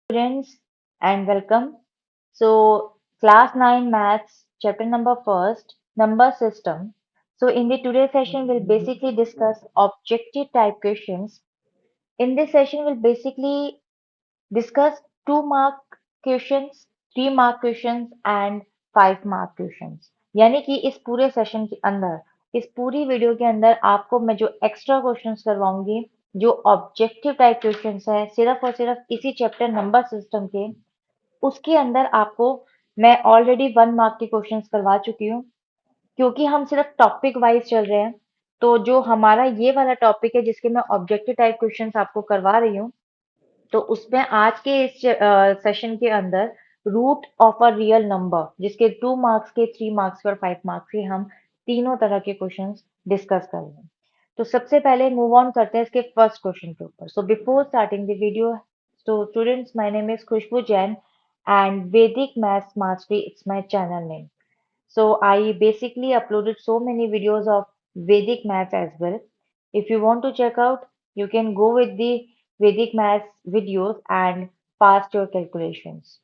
Students and welcome. Class 9 Maths, chapter number first, number system. In the today's session, we'll basically discuss objective type questions. In this session, we'll basically discuss 2 mark questions, 3 mark questions and 5 mark questions. यानी कि इस पूरे session के अंदर, इस पूरी video के अंदर आपको मैं जो एक्स्ट्रा क्वेश्चंस करवाऊंगी, जो ऑब्जेक्टिव टाइप क्वेश्चंस है, सिर्फ और सिर्फ इसी चैप्टर नंबर सिस्टम के, उसके अंदर आपको मैं ऑलरेडी 1 मार्क के क्वेश्चंस करवा चुकी हूँ। क्योंकि हम सिर्फ टॉपिक वाइज चल रहे हैं, तो जो हमारा ये वाला टॉपिक है जिसके मैं ऑब्जेक्टिव टाइप क्वेश्चंस आपको करवा रही हूँ, तो उसमें आज के इस सेशन के अंदर root of a real number, जिसके 2 मार्क्स के, 3 मार्क्स के और 5 मार्क्स के, हम तीनों तरह के क्वेश्चंस डिस्कस कर रहे हैं। तो सबसे पहले मूव ऑन करते हैं इसके फर्स्ट क्वेश्चन के ऊपर। So before starting the video, so students, my name is Khushbu Jain and Vedic Maths Mastery, it's my channel name. So I basically uploaded so many videos of Vedic maths as well. If you want to check out, you can go with the Vedic maths videos and pass your calculations.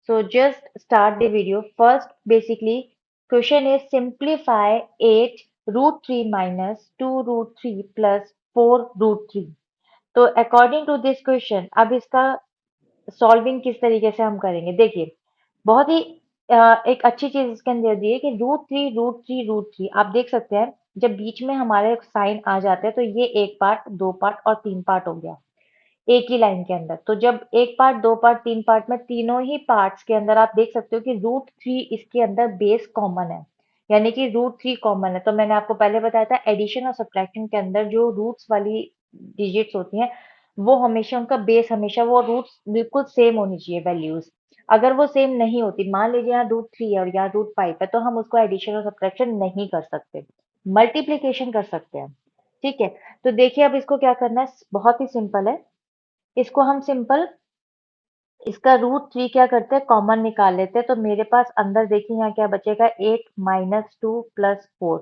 So just start the video. First, basically, question is simplify 8 root 3 minus 2 root 3 plus 4 root 3. तो according to this question, अब इसका solving किस तरीके से हम करेंगे, देखिए बहुत ही एक अच्छी चीज इसके अंदर दी है कि रूट थ्री आप देख सकते हैं, जब बीच में हमारे साइन आ जाते हैं तो ये एक पार्ट, दो पार्ट और तीन पार्ट हो गया एक ही लाइन के अंदर। तो जब एक पार्ट, दो पार्ट, तीन पार्ट में, तीनों ही पार्ट्स के अंदर आप देख सकते हो कि रूट थ्री इसके अंदर बेस कॉमन है, यानी कि रूट थ्री कॉमन है। तो मैंने आपको पहले बताया था एडिशन और सब्ट्रैक्शन के अंदर जो रूट्स वाली डिजिट्स होती हैं, वो हमेशा उनका बेस, हमेशा वो रूट्स बिल्कुल सेम होनी चाहिए वैल्यूज। अगर वो सेम नहीं होती, मान लीजिए यहाँ रूट थ्री है और यहाँ रूट फाइव है, तो हम उसको एडिशन और सब्ट्रैक्शन नहीं कर सकते, मल्टीप्लीकेशन कर सकते हैं। ठीक है, तो देखिए अब इसको क्या करना है, बहुत ही सिंपल है। इसको हम सिंपल, इसका रूट थ्री क्या करते हैं, कॉमन निकाल लेते हैं। तो मेरे पास अंदर देखिए यहाँ क्या बचेगा, 8 - 2 + 4।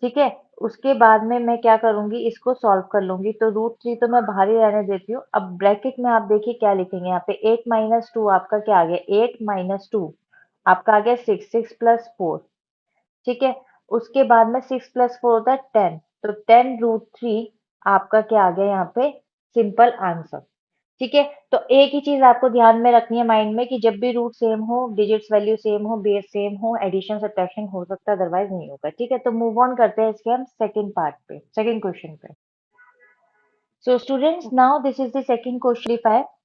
ठीक है, उसके बाद में मैं क्या करूंगी, इसको सॉल्व कर लूंगी। तो रूट थ्री तो मैं बाहर ही रहने देती हूँ। अब ब्रैकेट में आप देखिए क्या लिखेंगे, यहाँ पे 8 - 2 आपका क्या आ गया, 8 - 2 आपका आ गया 6 + 4। ठीक है, उसके बाद में 6 + 4 होता है 10, तो 10 √3 आपका क्या आ गया यहाँ पे, सिंपल आंसर। ठीक है, तो एक ही चीज आपको ध्यान में रखनी है माइंड में, कि जब भी रूट सेम हो, डिजिट्स वैल्यू सेम हो, बेस सेम हो, एडिशन सब्ट्रैक्शन हो सकता है, अदरवाइज नहीं होगा। ठीक है, तो मूव ऑन करते हैं इसके हम सेकंड पार्ट पे, सेकंड क्वेश्चन पे। So students, now this is the second question.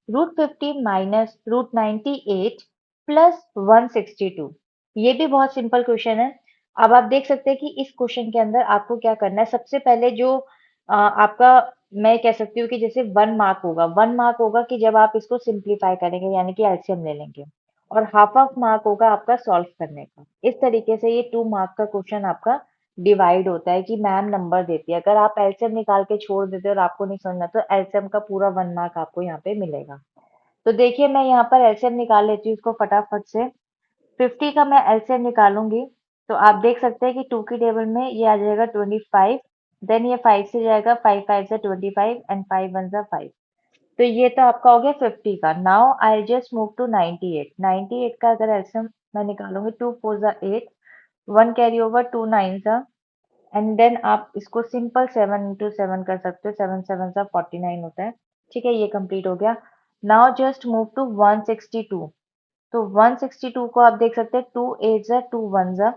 √50 minus √98 plus 162। ये भी बहुत सिंपल क्वेश्चन है। अब आप देख सकते हैं कि इस क्वेश्चन के अंदर आपको क्या करना है। सबसे पहले जो आपका, मैं कह सकती हूँ कि जैसे 1 मार्क होगा, 1 मार्क होगा कि जब आप इसको सिंप्लीफाई करेंगे, यानी कि एलसीएम ले लेंगे, और हाफ ऑफ मार्क होगा आपका सॉल्व करने का। इस तरीके से ये 2 मार्क का क्वेश्चन आपका डिवाइड होता है कि मैम नंबर देती है। अगर आप एलसीएम निकाल के छोड़ देते हो और आपको नहीं समझना, तो एलसीएम का पूरा 1 मार्क आपको यहाँ पे मिलेगा। तो देखिए मैं यहाँ पर एलसीएम निकाल लेती हूँ इसको फटाफट से। 50 का मैं एलसीएम निकालूंगी, तो आप देख सकते हैं कि 2 की टेबल में ये आ जाएगा 25, देन ये 5 से जाएगा, 5 5 से 25 एंड 5 1 से 5। तो ये तो आपका हो गया 50 का। Now I just move to 98। 98 का अगर एलसीएम मैं निकालूंगी, 2 4 जा 8, 1 कैरी ओवर, 2 9 जा, एंड देन आप इसको सिंपल 7 × 7 कर सकते हो, 7 7 सा 49 होता है। ठीक है, ये कंप्लीट हो गया। Now just move to 162। तो 162 को आप देख सकते हैं, 2 8 जा, 2 1 जा,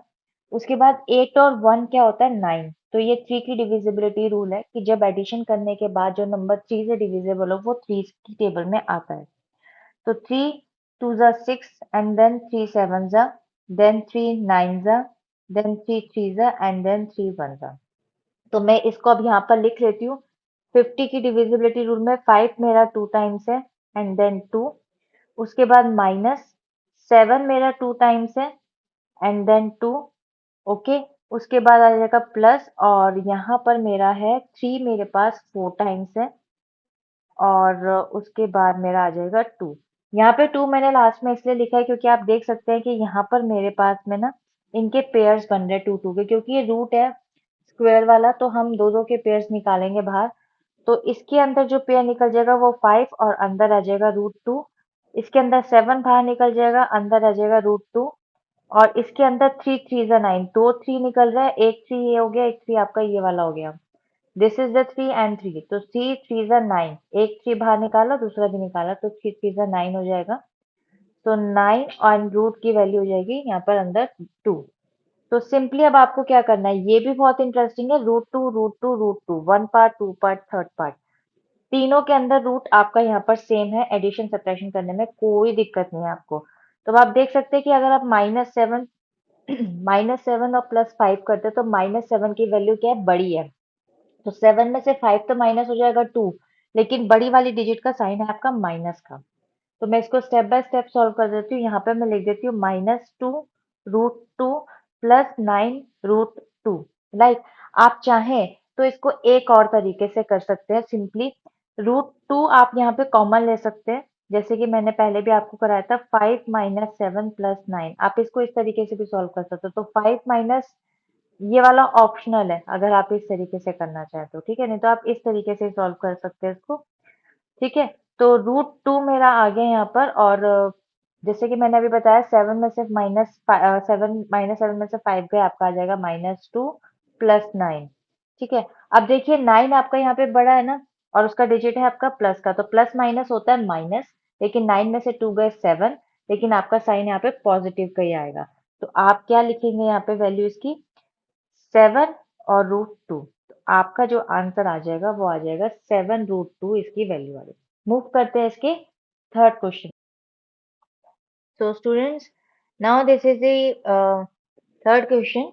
उसके बाद 8 और 1 क्या होता है, 9। तो ये 3 की डिविजिबिलिटी रूल है कि जब एडिशन करने के बाद जो नंबर 3 से डिविजिबल हो, वो 3 की टेबल में आता है। तो 3 2 जा 6, एंड देन 3 7 जा, देन 3 9 जा, देन 3 3 जा, एंड देन 3 1 जा। तो मैं इसको अब यहाँ पर लिख लेती हूँ। 50 की डिविजिबिलिटी रूल में 5 मेरा 2 टाइम्स है, एंड देन 2, उसके बाद माइनस 7 मेरा 2 टाइम्स है, एंड देन 2। ओके, उसके बाद आ जाएगा प्लस, और यहाँ पर मेरा है 3 मेरे पास 4 टाइम्स है, और उसके बाद मेरा आ जाएगा 2। यहाँ पे 2 मैंने लास्ट में इसलिए लिखा है क्योंकि आप देख सकते हैं कि यहाँ पर मेरे पास में ना इनके पेयर्स बन रहे हैं 2 2 के, क्योंकि ये रूट है स्क्वायर वाला, तो हम दो दो के पेयर्स निकालेंगे बाहर। तो इसके अंदर जो पेयर निकल जाएगा वो 5, और अंदर आ जाएगा √2। इसके अंदर 7 बाहर निकल जाएगा, अंदर रह जाएगा √2 और इसके अंदर 3 3 ज़ा 9, 2 3 निकल रहा है, एक 3 ये हो गया, एक 3 आपका ये वाला हो गया। दिस इज द 3 एंड 3, तो 3 3 ज़ा 9, एक 3 बाहर निकाला, दूसरा भी निकाला, तो 3 3 ज़ा 9 हो जाएगा। तो 9 और रूट की वैल्यू हो जाएगी यहाँ पर अंदर 2। तो सिंपली अब आपको क्या करना है, ये भी बहुत इंटरेस्टिंग है, √2 √2 √2, 1 पार्ट, 2 पार्ट, थर्ड पार्ट, तीनों के अंदर रूट आपका यहाँ पर सेम है, एडिशन सब्ट्रैक्शन करने में कोई दिक्कत नहीं है आपको। तो अब आप देख सकते हैं कि अगर आप -7 -7 और +5 करते हैं तो -7 की वैल्यू क्या है, बड़ी है। तो 7 में से 5 तो माइनस हो जाएगा 2, लेकिन बड़ी वाली डिजिट का साइन है आपका माइनस का। तो मैं इसको स्टेप बाय स्टेप सॉल्व कर देती हूँ। यहाँ पे मैं लिख देती हूँ -2 √2 प्लस 9 √2। राइट, आप चाहें तो इसको एक और तरीके से कर सकते हैं, सिंपली √2 आप यहाँ पे कॉमन ले सकते हैं, जैसे कि मैंने पहले भी आपको कराया था, 5 - 7 प्लस 9, आप इसको इस तरीके से भी सॉल्व कर सकते हो। तो 5 माइनस, ये वाला ऑप्शनल है, अगर आप इस तरीके से करना चाहें तो, ठीक है, नहीं तो आप इस तरीके से सॉल्व कर सकते हैं इसको। ठीक है, तो √2 मेरा आ गया यहाँ पर, और जैसे कि मैंने अभी बताया, 7 में से -7 में से 5 गए, आपका आ जाएगा -2 प्लस 9। ठीक है, अब देखिए 9 आपका यहाँ पे बड़ा है ना, और उसका डिजिट है आपका प्लस का, तो प्लस माइनस होता है माइनस, लेकिन 9 में से 2 गए 7, लेकिन आपका साइन यहाँ पे पॉजिटिव का ही आएगा। तो आप क्या लिखेंगे यहाँ पे वैल्यू इसकी, 7 और √2, तो आपका जो आंसर आ जाएगा वो आ जाएगा 7 √2 इसकी वैल्यू आ जाएगी। मूव करते हैं इसके third question. So students, now this is the third question.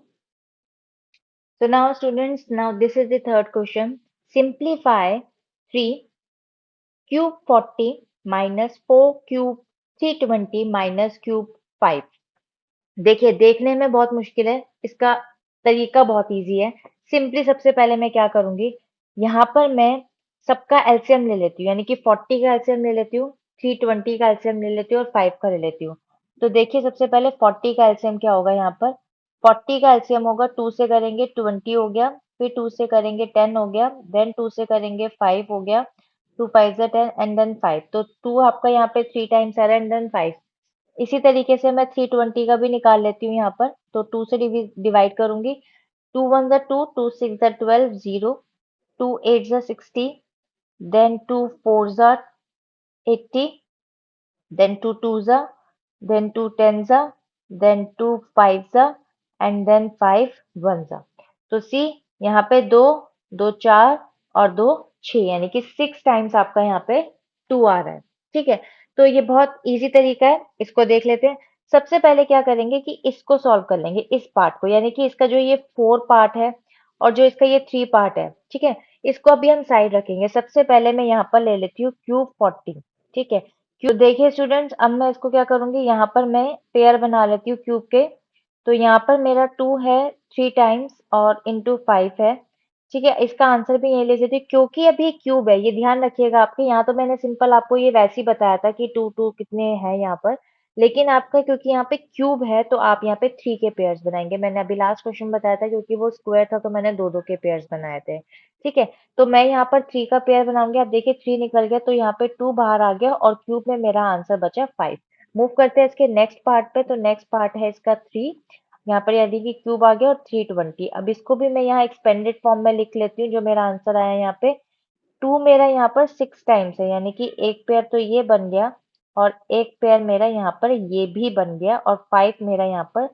So now students, now this is the third question. Simplify 3 cube 40 minus 4 cube 320 minus cube 5. देखिए, देखने में बहुत मुश्किल है, इसका तरीका बहुत इजी है। सिंपली सबसे पहले मैं क्या करूंगी, यहाँ पर मैं सबका एलसीएम ले लेती हूँ, यानी कि 40 का एलसीएम ले लेती हूँ, 320 का एलसीएम ले लेती हूँ और 5 का ले लेती हूँ। तो देखिए सबसे पहले 40 का एलसीएम क्या होगा, यहाँ पर 40 का एलसीएम होगा, 2 से करेंगे 20 हो गया, फिर 2 से करेंगे 10 हो गया, देन 2 से करेंगे 5 हो गया, 2 5 10 एंड देन 5, तो 2 आपका यहाँ पे 3 टाइम्स आ रहा है एंड देन 5। इसी तरीके से मैं 320 का भी निकाल लेती हूँ यहाँ पर, तो 2 से डिवाइड करूंगी, 2 1 ज़ा 2, 2 6 ज़ा 12, 0, 2 8 ज़ा 60, देन 2 4 ज़ा 80, then 2 2 then 2 10 then 2 5 and then 5 1 तो सी यहाँ पे दो, दो चार और दो छह, यानी कि 6 टाइम्स आपका यहाँ पे 2 आ रहा है। ठीक है, तो ये बहुत इजी तरीका है, इसको देख लेते हैं। सबसे पहले क्या करेंगे कि इसको सॉल्व कर लेंगे, इस पार्ट को, यानी कि इसका जो ये 4 पार्ट है और जो इसका ये 3 पार्ट है, ठीक है, इसको अभी हम साइड रखेंगे। सबसे पहले मैं यहाँ पर ले लेती हूँ क्यूब 40। ठीक है, क्यों, देखिए स्टूडेंट्स, अब मैं इसको क्या करूंगी, यहाँ पर मैं पेयर बना लेती हूँ क्यूब के। तो यहाँ पर मेरा 2 है 3 टाइम्स और इंटू 5 है। ठीक है, इसका आंसर भी यही ले लेती हूँ, क्योंकि अभी क्यूब है, ये ध्यान रखिएगा आपके, यहाँ तो मैंने सिंपल आपको ये वैसे ही बताया था कि 2 2 कितने हैं यहाँ पर, लेकिन आपका क्योंकि यहाँ पे क्यूब है तो आप यहाँ पे 3 के पेयर्स बनाएंगे। मैंने अभी लास्ट क्वेश्चन बताया था, क्योंकि वो स्क्वायर था तो मैंने दो दो के पेयर्स बनाए थे। ठीक है, तो मैं यहाँ पर 3 का पेयर बनाऊंगी, आप देखिए 3 निकल गया, तो यहाँ पे 2 बाहर आ गया और क्यूब में मेरा आंसर बचा 5। मूव करते हैं इसके नेक्स्ट पार्ट पे, तो नेक्स्ट पार्ट है इसका 3, यहाँ पर यानी कि क्यूब आ गया और 320। अब इसको भी मैं यहाँ एक्सपेंडेड फॉर्म में लिख लेती हूँ, जो मेरा आंसर आया यहाँ पे 2 मेरा यहाँ पर 6 टाइम्स है, यानी कि एक पेयर तो ये बन गया और एक पेयर मेरा यहाँ पर ये भी बन गया और 5 मेरा यहाँ पर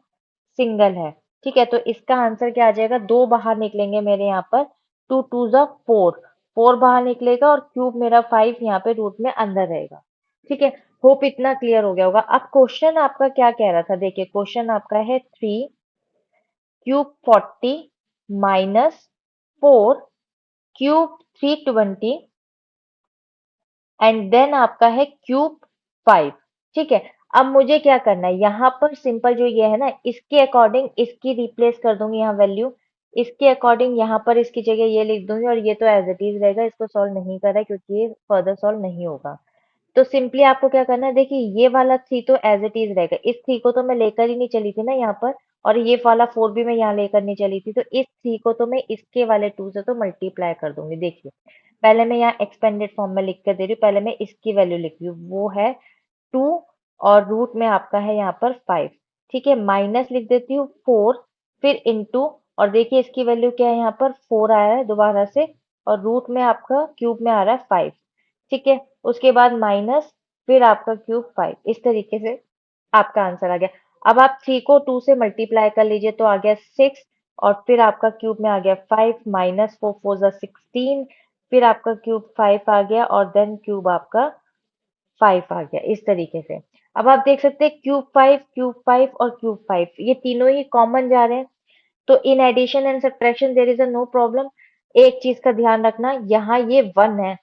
सिंगल है। ठीक है, तो इसका आंसर क्या आ जाएगा, दो बाहर निकलेंगे मेरे यहाँ पर, 2 2 ज़ा 4, 4 बाहर निकलेगा और क्यूब मेरा 5 यहाँ पे रूट में अंदर रहेगा। ठीक है, होप इतना क्लियर हो गया होगा। अब क्वेश्चन आपका क्या कह रहा था, देखिए क्वेश्चन आपका है 3 cube 40 minus 4 cube 320 and then आपका है क्यूब 5। ठीक है, अब मुझे क्या करना है, यहाँ पर सिंपल जो ये है ना, इसके अकॉर्डिंग इसकी रिप्लेस कर दूंगी यहाँ वैल्यू, इसके अकॉर्डिंग यहाँ पर इसकी जगह ये लिख दूंगी, और ये तो एज इट इज रहेगा, इसको सॉल्व नहीं कर रहा है क्योंकि ये फर्दर सॉल्व नहीं होगा। तो सिंपली आपको क्या करना है, देखिए ये वाला 3 तो एज इट इज रहेगा, इस 3 को तो मैं लेकर ही नहीं चली थी ना यहाँ पर, और ये वाला 4 भी मैं यहाँ लेकर नहीं चली थी, तो इस 3 को तो मैं इसके वाले 2 से तो मल्टीप्लाई कर दूंगी। देखिए पहले मैं यहाँ एक्सपेंडेड फॉर्म में लिख कर दे रही हूँ, पहले मैं इसकी वैल्यू लिख रही हूँ, वो है 2 और रूट में आपका है यहाँ पर 5। ठीक है, माइनस लिख देती हूँ 4, फिर इंटू, और देखिए इसकी वैल्यू क्या है, यहाँ पर 4 आया है दोबारा से, और रूट में आपका क्यूब में आ रहा है 5। ठीक है, उसके बाद माइनस, फिर आपका क्यूब 5, इस तरीके से आपका आंसर आ गया। अब आप 3 को 2 से मल्टीप्लाई कर लीजिए तो आ गया 6, और फिर आपका क्यूब में आ गया 5, माइनस 4 4 जा 16, फिर आपका क्यूब 5 आ गया, और देन क्यूब आपका 5 आ गया, इस तरीके से। अब आप देख सकते हैं क्यूब 5 और क्यूब 5 ये तीनों ही कॉमन जा रहे हैं। तो in addition and subtraction there is a no problem. एक चीज का ध्यान रखना, यहाँ ये 1 है।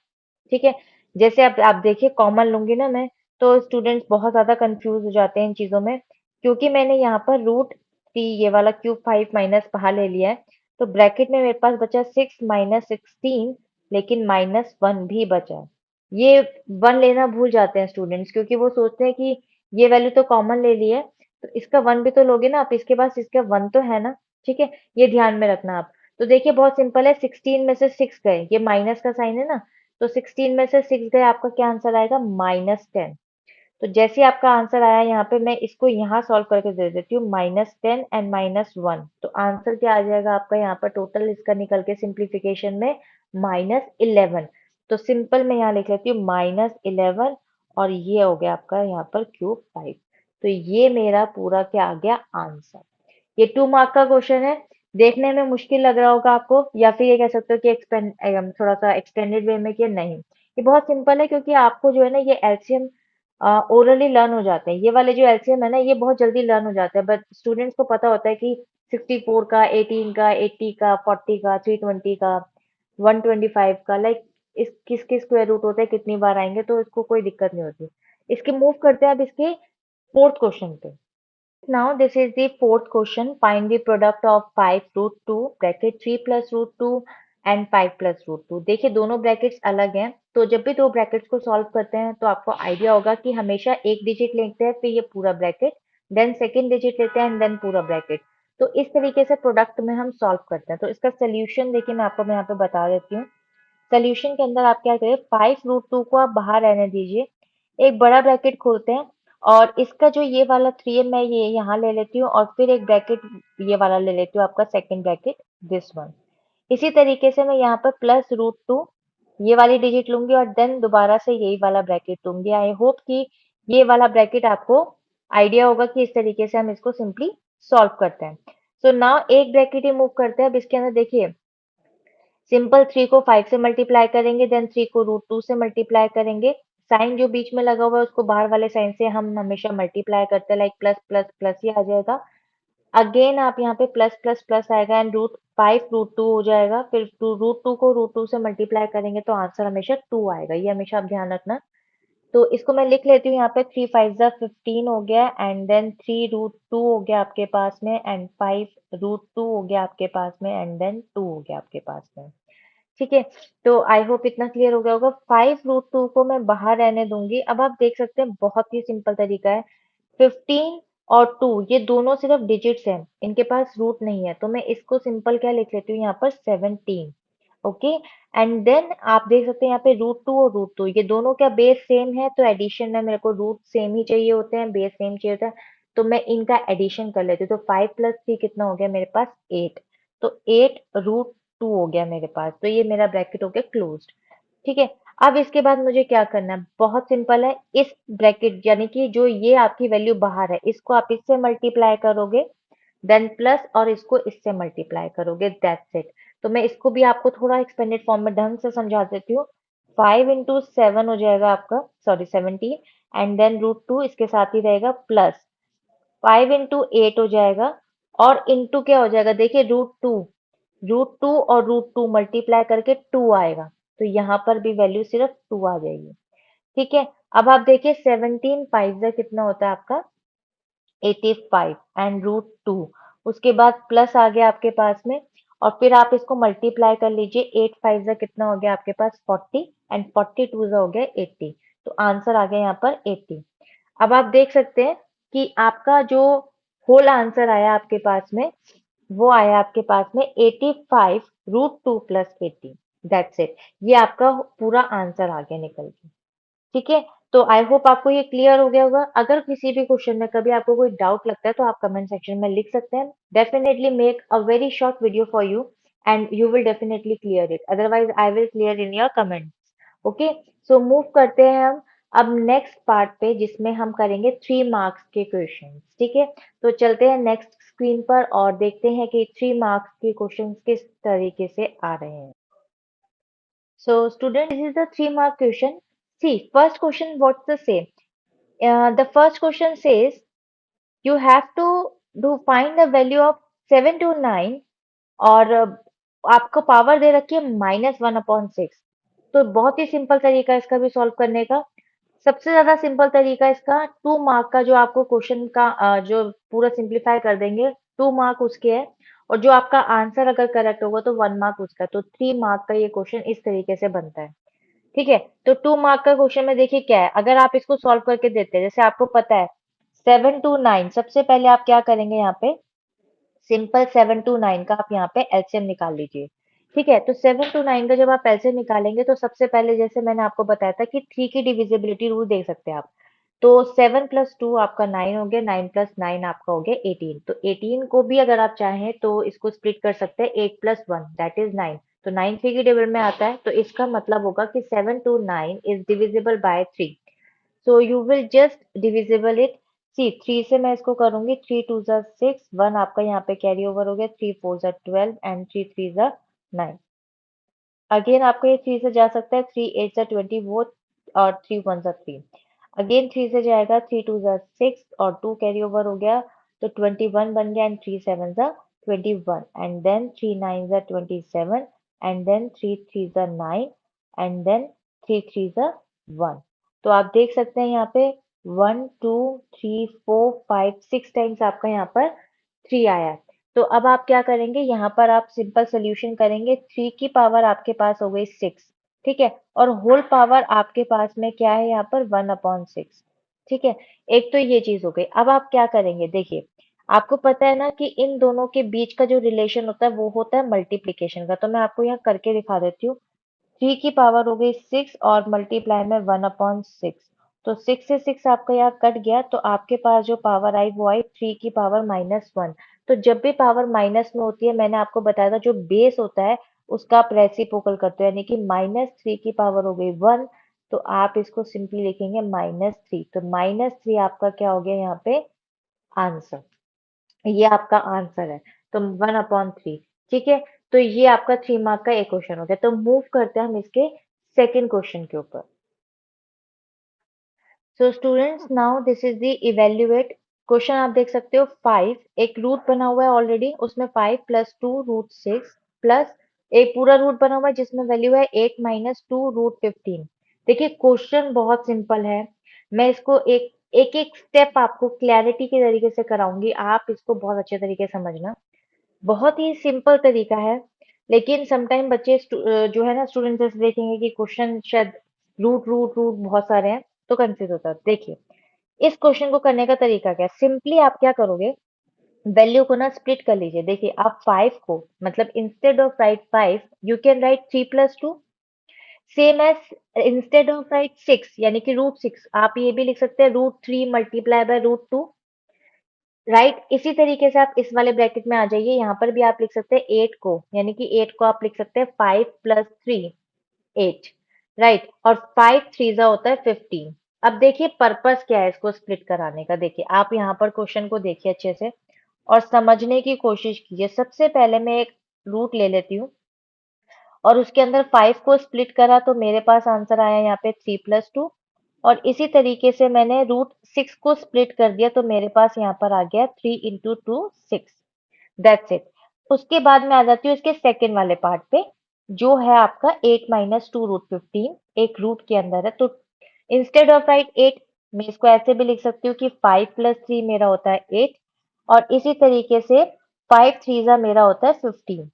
ठीक है, जैसे आप देखिए कॉमन लूंगी ना मैं, तो स्टूडेंट्स बहुत ज्यादा कंफ्यूज हो जाते हैं इन चीजों में, क्योंकि मैंने यहाँ पर रूट 3 ये वाला क्यूब 5 माइनस बाहर ले लिया है, तो ब्रैकेट में मेरे पास बचा 6 माइनस 16, लेकिन माइनस 1 भी बचा है। ये 1 लेना भूल जाते हैं स्टूडेंट्स, क्योंकि वो सोचते हैं कि ये वैल्यू तो कॉमन ले ली है, तो इसका 1 भी तो लोगे ना आप, इसके पास इसका 1 तो है ना। ठीक है, ये ध्यान में रखना आप। तो देखिए बहुत सिंपल है, 16 में से 6 गए, ये माइनस का साइन है ना, तो 16 में से 6 गए, आपका क्या आंसर आएगा, -10। तो जैसे ही आपका आंसर आया यहाँ पे, मैं इसको यहाँ सॉल्व करके दे देती हूँ, -10 एंड -1, तो आंसर क्या आ जाएगा आपका यहाँ पर, टोटल इसका निकल के सिंप्लीफिकेशन में -11। तो सिंपल मैं यहाँ लिख लेती हूँ -11, और ये हो गया आपका यहाँ पर क्यूब 5। तो ये मेरा पूरा क्या आ गया आंसर। ये 2 मार्क का क्वेश्चन है। देखने में मुश्किल लग रहा होगा आपको, या फिर ये कह सकते हो कि थोड़ा सा एक्सटेंडेड वे में, कि नहीं, ये बहुत सिंपल है, क्योंकि आपको जो है ना ये एलसीएम ओरली लर्न हो जाते हैं। ये वाले जो एलसीएम है ना, ये बहुत जल्दी लर्न हो जाते हैं, बट स्टूडेंट्स को पता होता है कि 64 का, 18 का, 80 का, 40 का, 320 का, 125 का, लाइक इस किसके स्क्वायर रूट होते हैं, कितनी बार आएंगे, तो इसको कोई दिक्कत नहीं होती। इसके मूव करते हैं अब इसके फोर्थ क्वेश्चन पे। Now this is the fourth question. Find the product of 5 root 2 bracket 3 plus root 2 and 5 plus root 2। देखिए दोनों ब्रैकेट्स अलग हैं, तो जब भी दो ब्रैकेट्स को सॉल्व करते हैं तो आपको आइडिया होगा कि हमेशा एक डिजिट लेते हैं, फिर ये पूरा ब्रैकेट, देन सेकंड डिजिट लेते हैं, एंड देन पूरा ब्रैकेट। तो इस तरीके से प्रोडक्ट में हम सॉल्व करते हैं। तो इसका सोल्यूशन देखिए मैं आपको यहाँ पे बता देती हूँ। सोल्यूशन के अंदर आप क्या करें, 5 रूट 2 को आप बाहर रहने दीजिए, एक बड़ा ब्रैकेट खोलते हैं, और इसका जो ये वाला 3 है मैं ये यहाँ ले लेती हूँ, और फिर एक ब्रैकेट ये वाला ले लेती हूँ, आपका सेकंड ब्रैकेट, दिस वन। इसी तरीके से मैं यहाँ पर +√2 ये वाली डिजिट लूंगी, और देन दोबारा से यही वाला ब्रैकेट लूंगी। आई होप कि ये वाला ब्रैकेट आपको आइडिया होगा कि इस तरीके से हम इसको सिंपली सॉल्व करते हैं। सो नाउ एक ब्रैकेट ही मूव करते हैं। अब इसके अंदर देखिए, सिंपल 3 को 5 से मल्टीप्लाई करेंगे, देन 3 को √2 से मल्टीप्लाई करेंगे। साइन जो बीच में लगा हुआ है उसको बाहर वाले साइन से हम हमेशा मल्टीप्लाई करते हैं, लाइक प्लस प्लस प्लस ही आ जाएगा। अगेन आप यहाँ पे प्लस प्लस प्लस आएगा, एंड √5 √2 हो जाएगा, फिर √2 को √2 से मल्टीप्लाई करेंगे तो आंसर हमेशा 2 आएगा, ये हमेशा आप ध्यान रखना। तो इसको मैं लिख लेती हूँ यहाँ पे, 3 5 जा 15 हो गया, एंड देन 3 √2 हो गया आपके पास में, एंड 5 √2 हो गया आपके पास में, एंड देन 2 हो गया आपके पास में। ठीक है, तो आई होप इतना क्लियर हो गया होगा। 5 √2 को मैं बाहर रहने दूंगी। अब आप देख सकते हैं बहुत ही सिंपल तरीका है, 15 और 2 ये दोनों सिर्फ डिजिट्स हैं, इनके पास रूट नहीं है, तो मैं इसको सिंपल क्या लिख लेती हूँ यहाँ पर, 17। ओके, एंड देन आप देख सकते हैं यहाँ पे √2 और √2 ये दोनों क्या बेस सेम है, तो एडिशन में मेरे को रूट सेम ही चाहिए होते हैं, बेस सेम चाहिए होता है, तो मैं इनका एडिशन कर लेती हूँ। तो 5 + 3 कितना हो गया मेरे पास, 8। तो 8 √2 हो गया मेरे पास, तो ये मेरा ब्रैकेट हो गया क्लोज्ड। ठीक है, अब इसके बाद मुझे क्या करना है, बहुत सिंपल है। इस ब्रैकेट यानी कि जो ये आपकी वैल्यू बाहर है, इसको आप इससे मल्टीप्लाई करोगे, देन प्लस, और इसको इससे मल्टीप्लाई करोगे, दैट्स इट। तो मैं इसको भी आपको थोड़ा एक्सपेंडेड फॉर्म में ढंग से समझा देती हूँ। 5 × 7 हो जाएगा आपका, सॉरी 17, एंड देन √2 इसके साथ ही रहेगा, प्लस 5 × 8 हो जाएगा, और इंटू क्या हो जाएगा, देखिए √2 और √2 मल्टीप्लाई करके 2 आएगा, तो यहाँ पर भी वैल्यू सिर्फ 2 आ जाएगी। ठीक है, अब आप देखिए 17 5 जा कितना होता है आपका, 85, एंड √2, उसके बाद प्लस आ गया आपके पास में, और फिर आप इसको मल्टीप्लाई कर लीजिए, 8 5 जा कितना हो गया आपके पास, 40, एंड 42 जा हो गया 80, तो आंसर आ गया यहाँ पर 80। अब आप देख सकते हैं कि आपका जो होल आंसर आया आपके पास में, वो आया आपके पास में 85 √2 + 80, दैट्स इट। ये आपका पूरा आंसर आ गया निकल के। ठीक है, तो आई होप आपको ये क्लियर हो गया होगा। अगर किसी भी क्वेश्चन में कभी आपको कोई डाउट लगता है तो आप कमेंट सेक्शन में लिख सकते हैं। Definitely make a very short video for you and you will definitely clear it, otherwise I will clear in your comment. Okay, so move करते हैं हम अब नेक्स्ट पार्ट पे, जिसमें हम करेंगे 3 मार्क्स के क्वेश्चन। ठीक है, तो चलते हैं नेक्स्ट स्क्रीन पर और देखते हैं कि 3 मार्क्स के क्वेश्चन किस तरीके से आ रहे हैं। So student, this is the 3 mark question. See, first question, what's the say? The first question says you have to do find the value of 7 to 9 और आपको पावर दे रखी है -1/6। तो बहुत ही सिंपल तरीका है इसका भी सॉल्व करने का। सबसे ज्यादा सिंपल तरीका इसका 2 मार्क का, जो आपको क्वेश्चन का जो पूरा सिंप्लीफाई कर देंगे, 2 मार्क उसके है। और जो आपका आंसर अगर करेक्ट होगा तो 1 मार्क उसका। तो 3 मार्क का ये क्वेश्चन इस तरीके से बनता है। ठीक है, तो 2 मार्क का क्वेश्चन में देखिए क्या है। अगर आप इसको सॉल्व करके देते हैं, जैसे आपको पता है 7 to 9, सबसे पहले आप क्या करेंगे यहाँ पे, सिंपल 7 to 9 का आप यहाँ पे एलसीएम निकाल लीजिए। ठीक है, तो 7 to 9 का जब आप एलसीएम निकालेंगे तो सबसे पहले जैसे मैंने आपको बताया था कि 3 की डिविजिबिलिटी रूल देख सकते हैं आप। तो 7 + 2 आपका 9 हो गया, 9 + 9 आपका हो गया 18। तो 18 को भी अगर आप चाहें तो इसको स्प्लिट कर सकते हैं, 8 + 1 दैट इज 9। तो 9 3 की टेबल में आता है, तो इसका मतलब होगा कि 7 to 9 is divisible by 3। So you will just divisible it. See 3 से मैं इसको करूंगी, 3 2 6, 1 आपका यहाँ पे कैरी ओवर हो गया, 3 4 12 एंड 3 3 9। अगेन आपको ये 3 से जा सकता है, 3 8 20 वो, और 3 1 3। अगेन 3 से जाएगा, 3 2 6 और 2 कैरी ओवर हो गया, तो 21 बन गया, and 3 7 21, and then 3 9 27 and then 3 3 9 and then 3 3 1। तो आप देख सकते हैं यहाँ पे 1 2 3 4 5 6 टाइम्स आपका यहाँ पर 3 आया है। तो अब आप क्या करेंगे, यहाँ पर आप सिंपल सोल्यूशन करेंगे। 3 की पावर आपके पास हो गई 6, ठीक है, और होल पावर आपके पास में क्या है यहाँ पर 1/6। ठीक है, एक तो ये चीज हो गई। अब आप क्या करेंगे, देखिए आपको पता है ना कि इन दोनों के बीच का जो रिलेशन होता है वो होता है मल्टीप्लीकेशन का। तो मैं आपको यहाँ करके दिखा देती हूँ। 3 की पावर हो गई 6 और मल्टीप्लाई में 1/6। तो 6 से 6 आपका यहाँ कट गया, तो आपके पास जो पावर आई वो आई 3 की पावर -1। तो जब भी पावर माइनस में होती है, मैंने आपको बताया था जो बेस होता है उसका आप रेसिप्रोकल करते हो, यानी कि -3 की पावर हो गई 1। तो आप इसको सिंपली लिखेंगे -3। तो -3 आपका क्या हो गया यहाँ पे आंसर। ये आपका आंसर है। तो 1/3। ठीक है, तो ये आपका 3 मार्क का एक क्वेश्चन हो गया। तो मूव करते हैं हम इसके सेकंड क्वेश्चन के ऊपर। So students, now this is the evaluate question. आप देख सकते हो 5 एक रूट बना हुआ है ऑलरेडी, उसमें 5 + 2 √6 प्लस एक पूरा रूट बना हुआ है जिसमें वैल्यू है 8 - 2 √15। देखिए क्वेश्चन बहुत सिंपल है। मैं इसको एक एक एक स्टेप आपको क्लैरिटी के तरीके से कराऊंगी, आप इसको बहुत अच्छे तरीके से समझना। बहुत ही सिंपल तरीका है, लेकिन समटाइम बच्चे जो है ना स्टूडेंट जैसे देखेंगे कि क्वेश्चन शायद रूट रूट रूट बहुत सारे हैं, तो कंफ्यूज होता है। देखिए इस क्वेश्चन को करने का तरीका क्या है, सिंपली आप क्या करोगे, वैल्यू को ना स्प्लिट कर लीजिए। देखिए आप 5 को, मतलब instead of write 5 you can write 3 + 2, same as instead of write 6 यानी कि √6 आप ये भी लिख सकते हैं √3 मल्टीप्लाई बाय √2। राइट, इसी तरीके से आप इस वाले ब्रैकेट में आ जाइए, यहाँ पर भी आप लिख सकते हैं 8 को, यानी कि 8 को आप लिख सकते हैं 5 + 3 8। राइट, और 5 3 होता है 15। अब देखिए पर्पस क्या है इसको स्प्लिट कराने का। देखिए आप यहाँ पर क्वेश्चन को देखिए अच्छे से और समझने की कोशिश कीजिए। सबसे पहले मैं एक रूट ले लेती हूँ और उसके अंदर 5 को स्प्लिट करा, तो मेरे पास आंसर आया यहाँ पे 3 + 2। और इसी तरीके से मैंने √6 को स्प्लिट कर दिया, तो मेरे पास यहाँ पर आ गया 3 × 2 6। That's it. उसके बाद मैं आ जाती हूँ इसके सेकंड वाले पार्ट पे, जो है आपका 8 - 2 √15। एक रूट के अंदर है, तो इंस्टेड ऑफ राइट 8 मैं इसको ऐसे भी लिख सकती हूँ कि 5 + 3 मेरा होता है 8, और इसी तरीके से 5 3 मेरा होता है 15।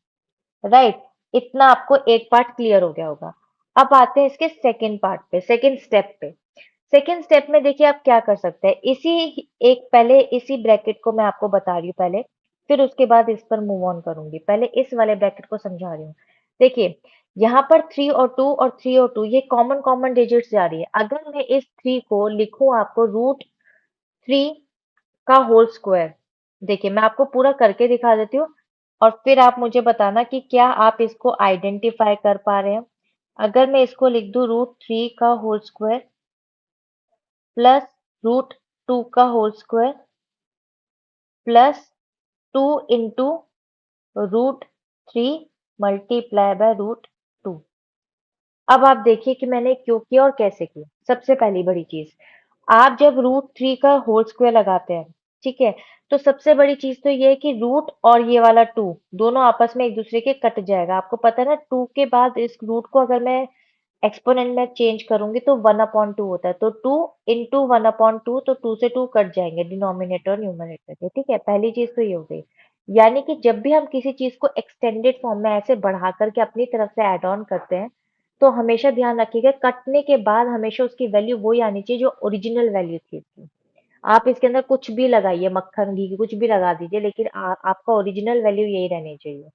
राइट, इतना आपको एक पार्ट क्लियर हो गया होगा। अब आते हैं इसके सेकंड पार्ट पे, सेकंड स्टेप पे। सेकंड स्टेप में देखिए आप क्या कर सकते हैं, एक पहले इसी ब्रैकेट को मैं आपको बता रही हूँ पहले, फिर उसके बाद इस पर मूव ऑन करूंगी। पहले इस वाले ब्रैकेट को समझा रही हूँ। देखिए यहाँ पर 3 और 2 और 3 और 2 ये कॉमन कॉमन डिजिट्स जा रही है। अगर मैं इस 3 को लिखूं आपको रूट 3 का होल स्क्वायर, देखिए मैं आपको पूरा करके दिखा देती हूँ और फिर आप मुझे बताना कि क्या आप इसको आइडेंटिफाई कर पा रहे हैं। अगर मैं इसको लिख दूं रूट 3 का होल स्क्वायर प्लस रूट 2 का whole square plus 2 into root 3 multiply by root 2। अब आप देखिए कि मैंने क्यों किया और कैसे किया। सबसे पहली बड़ी चीज, आप जब रूट 3 का होल स्क्वायर लगाते हैं, ठीक है, तो सबसे बड़ी चीज तो ये है कि रूट और ये वाला 2 दोनों आपस में एक दूसरे के कट जाएगा। आपको पता है ना, 2 के बाद इस रूट को अगर मैं एक्सपोनेंट में चेंज करूंगी तो 1/2 होता है, तो 2 इंटू 1/2, तो 2 से 2 कट जाएंगे डिनोमिनेटर और न्यूमरेटर के। ठीक है, पहली चीज तो ये हो गई। यानी कि जब भी हम किसी चीज को एक्सटेंडेड फॉर्म में ऐसे बढ़ा करके अपनी तरफ से ऐड ऑन करते हैं, तो हमेशा ध्यान रखिएगा कटने के बाद हमेशा उसकी वैल्यू वही आनी चाहिए जो ओरिजिनल वैल्यू थी उसकी। आप इसके अंदर कुछ भी लगाइए, मक्खन घी कुछ भी लगा दीजिए, लेकिन आपका ओरिजिनल वैल्यू यही रहनी चाहिए।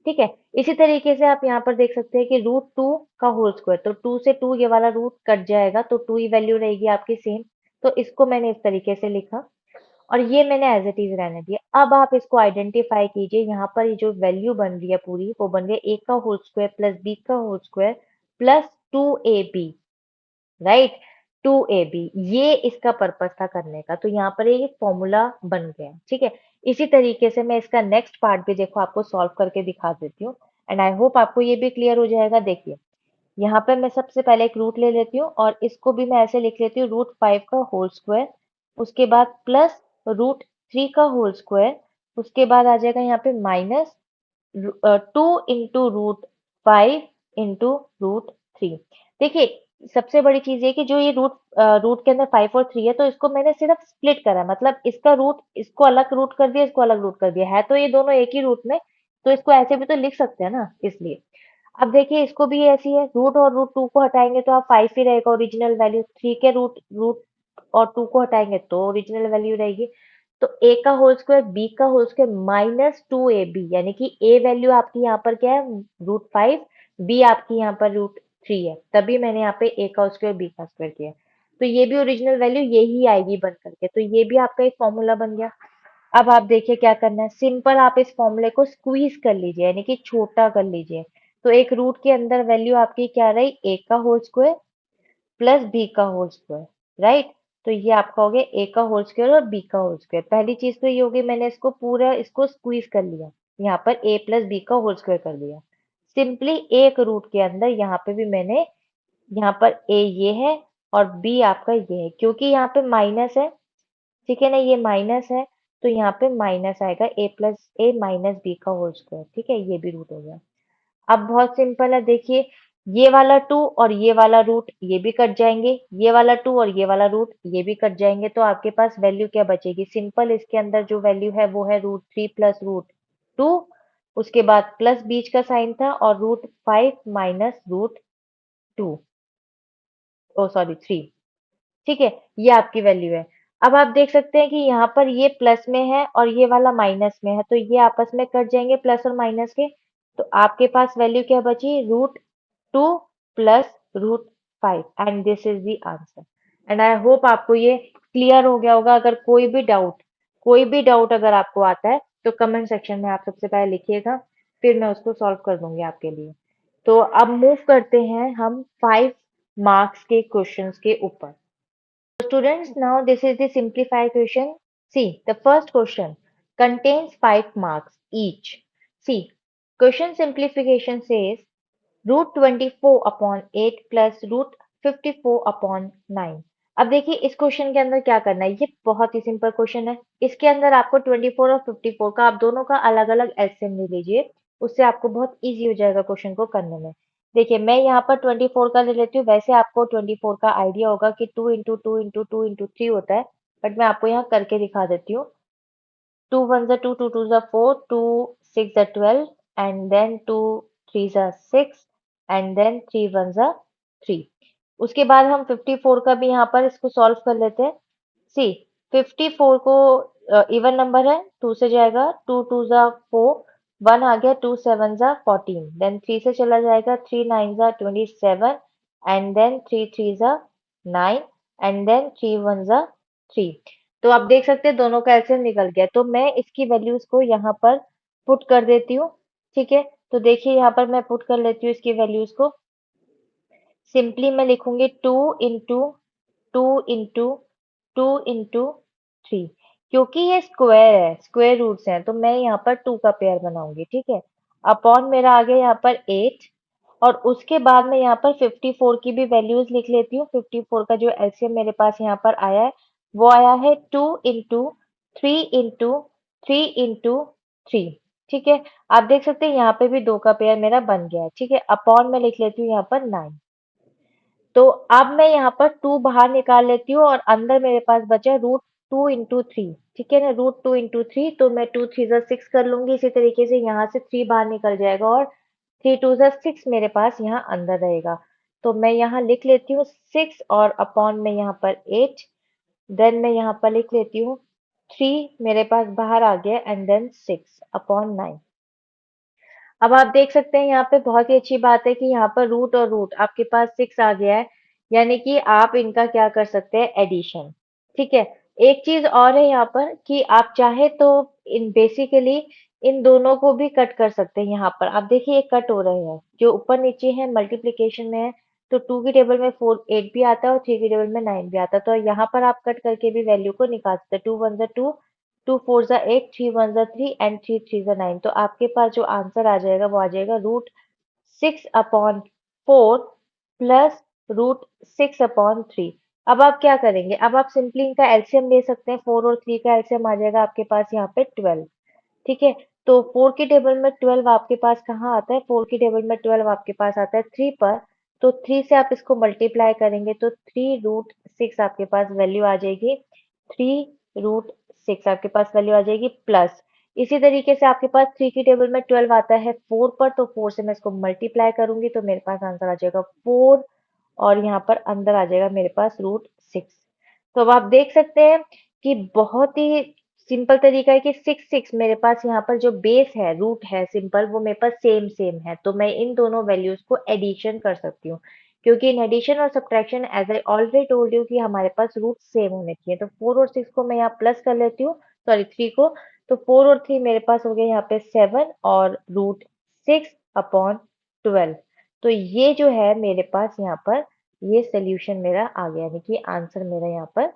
ठीक है, इसी तरीके से आप यहाँ पर देख सकते हैं कि रूट 2 का होल स्क्वायर, तो 2 से 2 ये वाला रूट कट जाएगा, तो 2 ही वैल्यू रहेगी आपकी सेम। तो इसको मैंने इस तरीके से लिखा और ये मैंने एज इट इज रहने दिया। अब आप इसको आइडेंटिफाई कीजिए, यहाँ पर ये जो वैल्यू बन रही है पूरी, वो बन रही है a का होल स्क्वायर प्लस b का whole square plus 2ab, right. 2ab, ये इसका पर्पस था करने का, तो यहाँ पर एक फॉर्मूला बन गया। ठीक है, इसी तरीके से मैं इसका नेक्स्ट पार्ट भी देखो आपको सॉल्व करके दिखा देती हूँ, एंड आई होप आपको ये भी क्लियर हो जाएगा। देखिए, यहाँ पे मैं सबसे पहले एक रूट ले लेती हूँ और इसको भी मैं ऐसे लिख लेती हूँ रूट 5 का होल स्क्वायर, उसके बाद प्लस रूट 3 का होल स्क्वायर, उसके बाद आ जाएगा यहाँ पे minus 2 into root 5 into root 3। देखिए, सबसे बड़ी चीज ये कि जो ये रूट के अंदर 5 और 3 है, तो इसको मैंने सिर्फ स्प्लिट करा, मतलब इसका रूट इसको अलग रूट कर दिया, इसको अलग रूट कर दिया, है तो ये दोनों एक ही रूट में, तो इसको ऐसे भी तो लिख सकते हैं ना, इसलिए। अब देखिए, इसको भी ऐसी है, रूट और रूट 2 को हटाएंगे तो आप 5 ही रहेगा ओरिजिनल वैल्यू, 3 के रूट रूट और 2 को हटाएंगे तो ओरिजिनल वैल्यू रहेगी। तो a का होल स्क्वायर b का होल स्क्वायर माइनस 2ab, यानी कि a वैल्यू आपकी यहाँ पर क्या है, रूट 5, b आपकी यहाँ पर रूट 3 है, तभी मैंने यहाँ पे a का स्क्वायर b का स्क्वायर किया। तो ये भी ओरिजिनल वैल्यू यही आएगी बन करके, तो ये भी आपका एक फॉर्मूला बन गया। अब आप देखिए क्या करना है, सिंपल आप इस फॉर्मूले को स्क्वीज कर लीजिए, यानी कि छोटा कर लीजिए। तो एक रूट के अंदर वैल्यू आपकी क्या रही, a का होल स्क्वायर प्लस b का होल स्क्वायर, राइट। तो ये आपका हो गया a का होल स्क्वायर और b का होल स्क्वायर। पहली चीज तो ये होगी, मैंने इसको पूरा इसको स्क्वीज कर लिया, यहाँ पर a प्लस b का होल स्क्वायर कर दिया। सिंपली एक रूट के अंदर यहाँ पे भी मैंने, यहाँ पर a ये है और b आपका ये है, क्योंकि यहाँ पे माइनस है, ठीक है ना, ये माइनस है, तो यहाँ पे माइनस आएगा a plus A minus B का होल स्क्वायर। ठीक है, ये भी रूट हो गया। अब बहुत सिंपल है, देखिए, ये वाला 2 और ये वाला रूट ये भी कट जाएंगे, ये वाला 2 और ये वाला रूट ये भी कट जाएंगे, तो आपके पास वैल्यू क्या बचेगी, सिंपल, इसके अंदर जो वैल्यू है वो है रूट 3 प्लस रूट 2, उसके बाद प्लस बीच का साइन था और रूट 5 माइनस रूट 2, ओ सॉरी 3। ठीक है, ये आपकी वैल्यू है। अब आप देख सकते हैं कि यहाँ पर ये प्लस में है और ये वाला माइनस में है, तो ये आपस में कट जाएंगे प्लस और माइनस के, तो आपके पास वैल्यू क्या बची, root 2 plus root 5, and this is the answer. And I hope आपको ये क्लियर हो गया होगा। अगर कोई भी डाउट अगर आपको आता है तो कमेंट सेक्शन में आप सबसे पहले लिखिएगा, फिर मैं उसको सॉल्व कर दूंगी आपके लिए। तो अब मूव करते हैं हम 5 मार्क्स के क्वेश्चंस के ऊपर। Students, now this is the simplified question. See, the first question contains 5 marks each. See, question simplification says root 24 upon 8 plus root 54 upon 9। अब देखिए, इस क्वेश्चन के अंदर क्या करना है, ये बहुत ही सिंपल क्वेश्चन है। इसके अंदर आपको 24 और 54 का आप दोनों का अलग अलग एलसीएम ले लीजिए, उससे आपको बहुत इजी हो जाएगा क्वेश्चन को करने में। देखिए, मैं यहाँ पर 24 का ले लेती हूँ, वैसे आपको 24 का आइडिया होगा कि 2 इंटू 2 इंटू 2 इंटू 3 होता है, बट मैं आपको यहाँ करके दिखा देती हूँ। 2 1s are 2, 2 2s are 4, 2 6 are 12, and then 2 3s are 6, and then 3 1s are 3। उसके बाद हम 54 का भी यहाँ पर इसको सॉल्व कर लेते हैं। सी, 54 को इवन नंबर है, 2 से जाएगा, 2 2s are 4, 1 आ गया, 2 7 जा 14, देन 3 से चला जाएगा, 3 9 जा 27, एंड देन 3 3 जा 9, एंड देन 3 1 जा 3। तो आप देख सकते हैं दोनों का एलसीएम निकल गया। तो मैं इसकी वैल्यूज को यहाँ पर पुट कर देती हूँ। ठीक है, तो देखिए यहाँ पर मैं पुट कर लेती हूँ इसकी वैल्यूज को। सिंपली मैं लिखूंगी 2 इंटू 2 इंटू 2 इंटू 3, क्योंकि ये स्क्वायर है, स्क्वायर रूट्स हैं, तो मैं यहाँ पर 2 का पेयर बनाऊंगी। ठीक है, अपॉन मेरा आ गया यहाँ पर 8, और उसके बाद मैं यहाँ पर 54 की भी वैल्यूज लिख लेती हूँ। 54 का जो एलसीएम मेरे पास यहाँ पर आया है वो आया है 2 इंटू 3 इंटू 3 इंटू 3। ठीक है, आप देख सकते हैं यहाँ पे भी 2 का पेयर मेरा बन गया है। ठीक है, अपॉन मैं लिख लेती हूँ यहाँ पर 9। तो अब मैं यहाँ पर 2 बाहर निकाल लेती हूँ और अंदर मेरे पास बचा रूट 2 इंटू 3। ठीक है ना, रूट 2 इंटू 3, तो मैं 2 3 जा 6 कर लूंगी। इसी तरीके से यहाँ से 3 बाहर निकल जाएगा और 3 2 जा 6 मेरे पास यहाँ अंदर रहेगा। तो मैं यहाँ लिख लेती हूँ 6 और अपॉन में यहाँ पर 8, देन मैं यहाँ पर लिख लेती हूँ 3 मेरे पास बाहर आ गया, एंड देन 6 अपॉन 9। अब आप देख सकते हैं यहाँ पे बहुत ही अच्छी बात है कि यहाँ पर रूट और रूट आपके पास 6 आ गया है, यानी कि आप इनका क्या कर सकते हैं, एडिशन। ठीक है, एक चीज और है यहाँ पर कि आप चाहे तो इन बेसिकली इन दोनों को भी कट कर सकते हैं। यहाँ पर आप देखिए ये कट हो रहे हैं, जो ऊपर नीचे है मल्टीप्लीकेशन में है, तो 2 की टेबल में 4 8 भी आता है और 3 की टेबल में 9 भी आता है। तो यहाँ पर आप कट करके भी वैल्यू को निकाल सकते हैं। 2 1 जा 2, 2 4 जा 8, 3 1 जा 3, एंड 3 3 जा 9। तो आपके पास जो आंसर आ जाएगा वो आ जाएगा root 6 upon 4 plus root 6 upon 3। अब आप क्या करेंगे, अब आप सिंपली इनका एलसीएम ले सकते हैं। 4 और 3 का एलसीएम आ जाएगा आपके पास यहाँ पे 12। ठीक है, तो 4 की टेबल में 12 आपके पास कहाँ आता है, 4 की टेबल में 12 आपके पास आता है 3 पर। तो 3 से आप इसको मल्टीप्लाई करेंगे तो 3 रूट 6 आपके पास वैल्यू आ जाएगी। 3 रूट 6 आपके पास वैल्यू आ जाएगी, प्लस इसी तरीके से आपके पास 3 की टेबल में 12 आता है 4 पर, तो 4 से मैं इसको मल्टीप्लाई करूंगी तो मेरे पास आंसर आ जाएगा 4, और यहाँ पर अंदर आ जाएगा मेरे पास रूट 6। तो अब आप देख सकते हैं कि बहुत ही सिंपल तरीका है कि 6 6 मेरे पास यहाँ पर जो बेस है, रूट है सिंपल, वो मेरे पास सेम सेम है, तो मैं इन दोनों वैल्यूज को एडिशन कर सकती हूँ। क्योंकि इन एडिशन और subtraction as I already told you कि हमारे पास रूट सेम होने चाहिए। तो 4 और 6 को मैं यहाँ प्लस कर लेती हूँ, सॉरी 3 को। तो 4 और 3 मेरे पास हो गया यहाँ पे 7 और रूट 6 अपॉन 12। तो ये जो है मेरे पास यहाँ पर ये सोल्यूशन मेरा आ गया, यानी कि आंसर मेरा यहाँ पर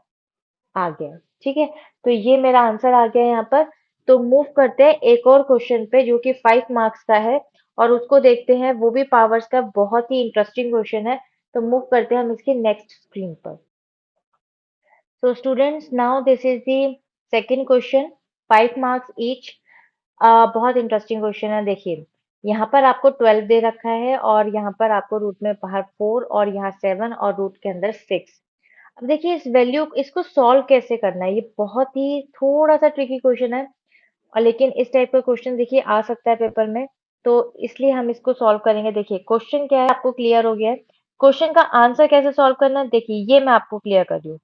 आ गया। ठीक है, तो ये मेरा आंसर आ गया यहाँ पर। तो मूव करते हैं एक और क्वेश्चन पे जो कि 5 मार्क्स का है, और उसको देखते हैं, वो भी पावर्स का बहुत ही इंटरेस्टिंग क्वेश्चन है। तो मूव करते हैं हम इसकी नेक्स्ट स्क्रीन पर। So students, now this is the second question, 5 marks each. बहुत इंटरेस्टिंग क्वेश्चन है। देखिए यहाँ पर आपको 12 दे रखा है, और यहाँ पर आपको रूट में बाहर 4 और यहाँ 7 और रूट के अंदर 6। अब देखिए इस वैल्यू इसको सॉल्व कैसे करना है, ये बहुत ही थोड़ा सा ट्रिकी क्वेश्चन है, और लेकिन इस टाइप का क्वेश्चन देखिए आ सकता है पेपर में, तो इसलिए हम इसको सॉल्व करेंगे। देखिए क्वेश्चन क्या है आपको क्लियर हो गया है। क्वेश्चन का आंसर कैसे सॉल्व करना है, देखिए ये मैं आपको क्लियर कर रही हूँ।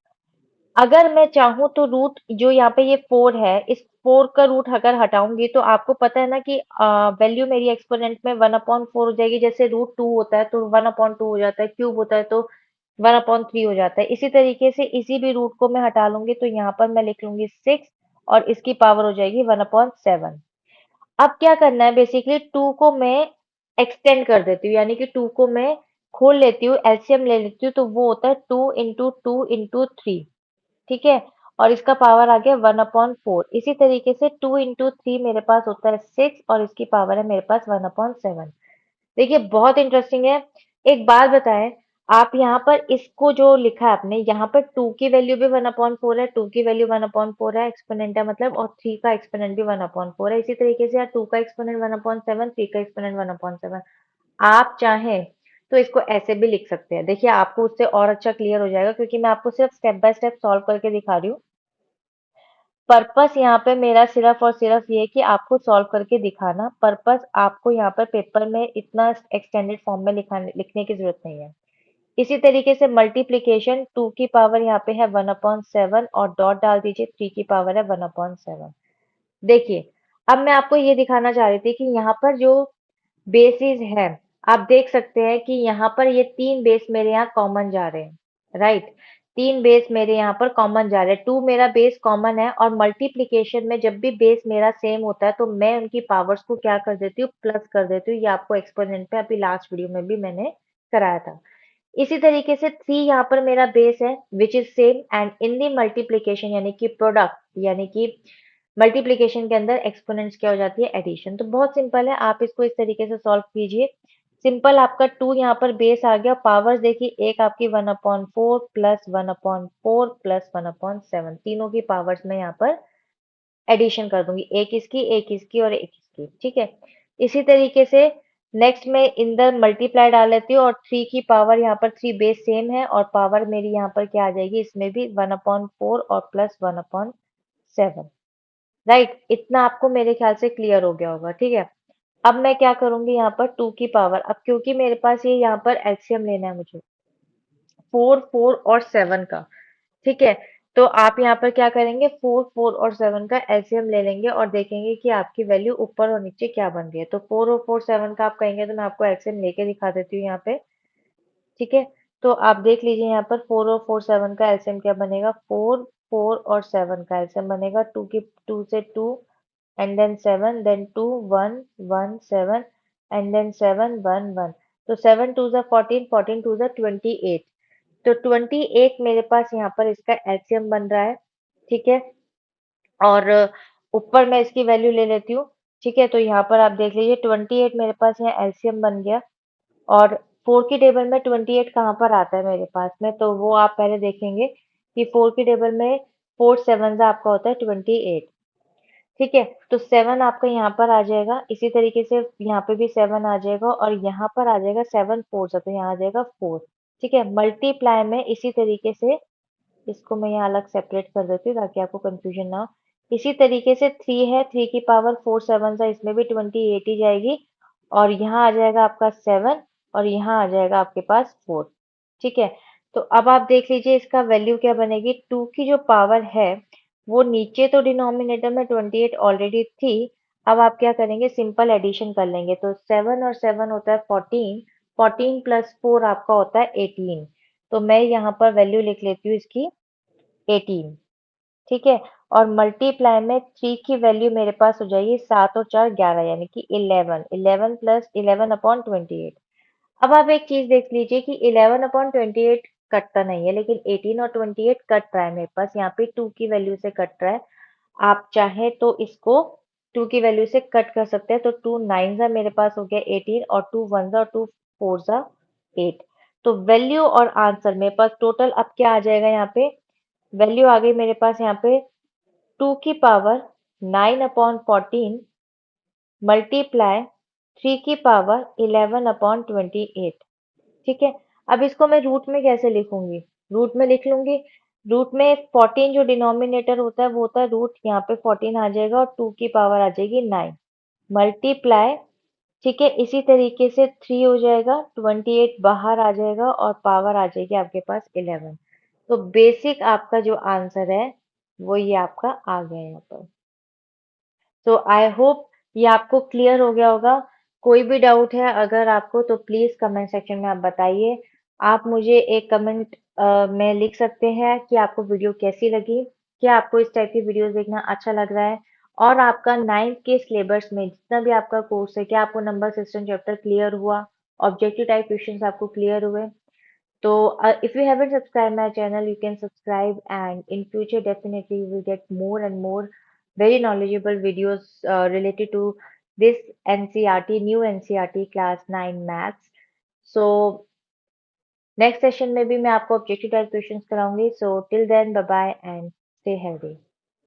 अगर मैं चाहूँ तो रूट जो यहाँ पे ये 4 है, इस 4 का रूट अगर हटाऊंगी तो आपको पता है ना कि वैल्यू मेरी एक्सपोनेंट में 1/4 हो जाएगी। जैसे रूट 2 होता है तो 1/2 हो जाता है, क्यूब होता है तो 1/3 हो जाता है। इसी तरीके से इसी भी रूट को मैं हटा लूंगी तो यहाँ पर मैं लिख लूंगी 6, और इसकी पावर हो जाएगी 1/7। अब क्या करना है, बेसिकली 2 को मैं एक्सटेंड कर देती हूँ, यानी कि 2 को मैं खोल लेती हूँ, एलसीएम ले लेती हूँ, तो वो होता है 2 इंटू 2 इंटू 3। ठीक है, और इसका पावर आ गया 1/4। इसी तरीके से 2 इंटू 3 मेरे पास होता है 6, और इसकी पावर है मेरे पास 1/7। देखिए बहुत इंटरेस्टिंग है। एक बात बताएं, आप यहाँ पर इसको जो लिखा है आपने, यहाँ पर 2 की वैल्यू भी 1/4 है, 2 की वैल्यू 1/4 है, एक्सपोनेंट है मतलब, और 3 का एक्सपोनेंट भी 1/4 है। इसी तरीके से यहाँ 2 का एक्सपोनेंट 1/7, 3 का एक्सपोनेंट 1/7। आप चाहें तो इसको ऐसे भी लिख सकते हैं। देखिए आपको उससे और अच्छा क्लियर हो जाएगा, क्योंकि मैं आपको सिर्फ स्टेप बाय स्टेप सॉल्व करके दिखा रही हूँ। पर्पस यहाँ पे मेरा सिर्फ और सिर्फ ये है कि आपको सॉल्व करके दिखाना। पर्पस आपको यहाँ पर पेपर में इतना एक्सटेंडेड फॉर्म में लिखने की जरूरत नहीं है। इसी तरीके से मल्टीप्लीकेशन, 2 की पावर यहाँ पे है 1/7, और डॉट डाल दीजिए, 3 की पावर है 1/7। देखिए अब मैं आपको ये दिखाना चाह रही थी कि यहाँ पर जो बेसिस है, आप देख सकते हैं कि यहाँ पर ये 3 बेस मेरे यहाँ कॉमन जा रहे हैं, राइट? 3 बेस मेरे यहाँ पर कॉमन जा रहे हैं, 2 मेरा बेस कॉमन है और मल्टीप्लिकेशन में जब भी बेस मेरा सेम होता है तो मैं उनकी पावर्स को क्या कर देती हूँ, प्लस कर देती हूँ। ये आपको एक्सपोनेंट पे अभी लास्ट वीडियो में भी मैंने कराया था। इसी तरीके से 3 यहाँ पर मेरा बेस है which is same and in the multiplication यानी कि प्रोडक्ट यानी कि मल्टीप्लिकेशन के अंदर एक्सपोनेंट्स क्या हो जाती है, एडिशन। तो बहुत सिंपल है, आप इसको इस तरीके से सॉल्व कीजिए। सिंपल आपका 2 यहाँ पर बेस आ गया, पावर्स देखिए एक आपकी 1/4 प्लस 1/4 प्लस 1/7, तीनों की पावर्स में यहाँ पर एडिशन कर दूंगी, एक इसकी और एक इसकी, ठीक है। इसी तरीके से नेक्स्ट में इन द मल्टीप्लाई डाल लेती हूँ और 3 की पावर यहाँ पर 3 बेस सेम है और पावर मेरी यहाँ पर क्या आ जाएगी, इसमें भी 1/4 और प्लस 1/7, राइट? इतना आपको मेरे ख्याल से क्लियर हो गया होगा, ठीक है। अब मैं क्या करूंगी यहाँ पर 2 की पावर, अब क्योंकि मेरे पास ये यहाँ पर एलसीएम लेना है मुझे 4 4 और 7 का, ठीक है। तो आप यहाँ पर क्या करेंगे, 4 4 और 7 का एलसीएम ले लेंगे और देखेंगे कि आपकी वैल्यू ऊपर और नीचे क्या बन रही है। तो 4 और 4 7 का आप कहेंगे तो मैं आपको एलसीएम लेके दिखा देती हूँ यहाँ पे, ठीक है। तो आप देख लीजिए यहाँ पर 4 और 4 7 का एलसीएम क्या बनेगा, 4 4 और 7 का एलसीएम बनेगा 2 की 2 से 2 and then 7 then 2 1 1 7 and then 7 1 1। तो 7 2 जा 14 14 2 जा 28। तो 28 मेरे पास यहाँ पर इसका एलसीएम बन रहा है, ठीक है। और ऊपर मैं इसकी वैल्यू ले लेती हूँ, ठीक है। तो यहाँ पर आप देख लीजिए 28 मेरे पास यहाँ एलसीएम बन गया और 4 की टेबल में 28 कहाँ पर आता है मेरे पास में, तो वो आप पहले देखेंगे कि 4 की टेबल में 4 7 आपका होता है 28, ठीक है। तो 7 आपका यहाँ पर आ जाएगा, इसी तरीके से यहाँ पे भी 7 आ जाएगा और यहाँ पर आ जाएगा 7 4 सा, तो यहाँ आ जाएगा 4, ठीक है। मल्टीप्लाई में इसी तरीके से इसको मैं यहाँ अलग सेपरेट कर देती हूँ ताकि आपको कंफ्यूजन ना हो। इसी तरीके से 3 है, 3 की पावर 4 7 सा, इसमें भी 28 ही जाएगी और यहाँ आ जाएगा आपका 7 और यहाँ आ जाएगा आपके पास 4, ठीक है। तो अब आप देख लीजिए इसका वैल्यू क्या बनेगी, 2 की जो पावर है वो नीचे तो डिनोमिनेटर में 28 ऑलरेडी थी। अब आप क्या करेंगे, सिंपल एडिशन कर लेंगे। तो 7 और 7 होता है 14, 14 प्लस 4 आपका होता है 18। तो मैं यहाँ पर वैल्यू लिख लेती हूँ इसकी 18, ठीक है। और मल्टीप्लाई में 3 की वैल्यू मेरे पास हो जाएगी 7 और 4 11 यानी कि 11, 11 प्लस 11/28। अब आप एक चीज देख लीजिए कि 11/28 कटता नहीं है लेकिन 18 और 28 कट रहा है मेरे पास, यहाँ पे 2 की वैल्यू से कट रहा है। आप चाहे तो इसको 2 की वैल्यू से कट कर सकते हैं। तो 2 9 जा मेरे पास हो गया 18 और 2 1 जा और 2 4 जा 8। तो वैल्यू और आंसर मेरे पास टोटल अब क्या आ जाएगा, यहाँ पे वैल्यू आ गई मेरे पास यहाँ पे 2 की पावर 9/14 मल्टीप्लाई 3 की पावर 11/28, ठीक है। अब इसको मैं रूट में कैसे लिखूंगी, रूट में लिख लूंगी। रूट में 14 जो डिनोमिनेटर होता है वो होता है रूट, यहाँ पे 14 आ जाएगा और 2 की पावर आ जाएगी 9 मल्टीप्लाई, ठीक है। इसी तरीके से 3 हो जाएगा, 28 बाहर आ जाएगा और पावर आ जाएगी आपके पास 11। तो बेसिक आपका जो आंसर है वो ये आपका आ गया यहाँ पर। तो आई होप ये आपको क्लियर हो गया होगा। कोई भी डाउट है अगर आपको तो प्लीज कमेंट सेक्शन में आप बताइए। आप मुझे एक कमेंट में लिख सकते हैं कि आपको वीडियो कैसी लगी, क्या आपको इस टाइप की वीडियोस देखना अच्छा लग रहा है और आपका 9th के सिलेबस में जितना भी आपका कोर्स है क्या आपको नंबर सिस्टम चैप्टर क्लियर हुआ, ऑब्जेक्टिव टाइप क्वेश्चंस आपको क्लियर हुए। So, if you haven't subscribed my channel, you can subscribe, and in future, definitely you will get more and more very knowledgeable videos related to this NCRT, new NCRT class 9 maths. So, next session में भी मैं आपको objective type questions कराऊंगी. So, till then, bye bye and stay healthy.